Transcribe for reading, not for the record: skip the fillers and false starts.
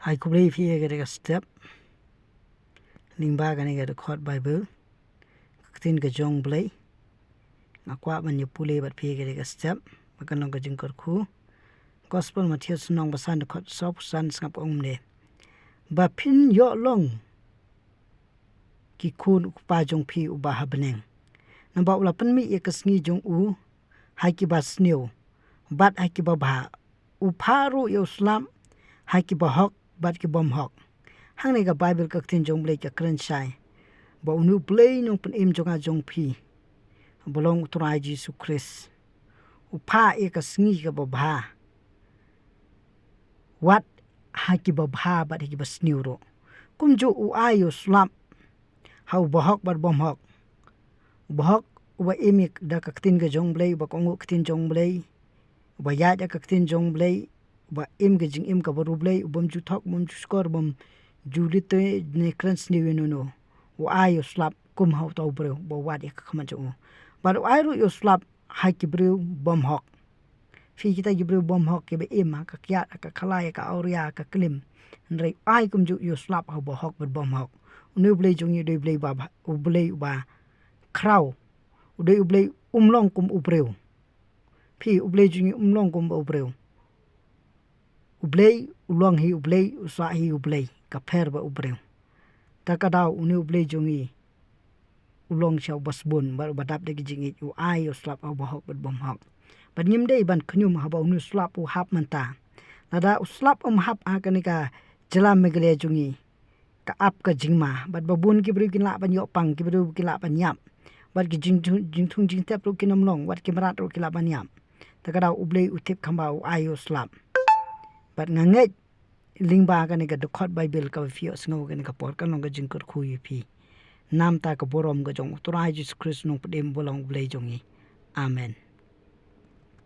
hai kublei phi ga step lingba ga ga khot bible tin ga jong blai ngakwa ban ye pule bat phi ga step makan ga jing kor khu gospel Matthew sunong basan khot sop san ngap omne ba phin yo long ki khun pa jong phi u ba habneng namba ula pan mi ekasngi jong u hai ki bas new bat hai ki ba bha u pharu yo slam hai ki ba hok bat ki bom hok hang ne ga bible ka tin jong blai ka kran sai ba unu play nong pen im jonga jong phi bolong turai Jesus Christ u pha ekasngi ka ba bha wat hai ki ba bha bat ki bas new ro kum jo u ayo slam hau ba hok bat bom hok bahok wa imik da ka tin ga jong blai ba kongu tin jong blai ba ya da ka tin jong blai ba im ga jing im ka baru blai bom ju thok bom ju skor bom ju lite ne krans ni no wa ayo slap kum hau to bro ba wa de ka khama jo ba ai ru yo slap ha ki bro bom hok fi kita gi bro bom hok ke be im ka kya ka khala ka auria ka klim nrei ai kum ju yo slap hau ba hok ba bom hok nu blai jong ye de blai ba u blai ba kraw udai ublei umlong kum ubreu phi ublei jungi umlong kum ubreu ublei ulong hi ublei uswa hi ublei ka pher ba ubreu takadau uni ublei jungi ulong chau basbun bar badap de jingi u ai slap au bahok bad bom hok ban ngim dei ban khnyum ha ba unu slap u hap manta nada uslap hap a kanika jela megle jungi ka ap ka jingma bad babun ki bru kin la ban yo pang ki bru kin la ban yap wat ki jing thung jing tap ru kinam long wat ki marat ru kila banyam takada ublei utip khamba u ayo slap bat nganget lingba ka ne ga khot bible ka fios ngo ga ne ka por ka long ga jing kor khu yi phi nam ta ka borom ga jong turai Jesus Christ nong pdem bolong blei jongi amen.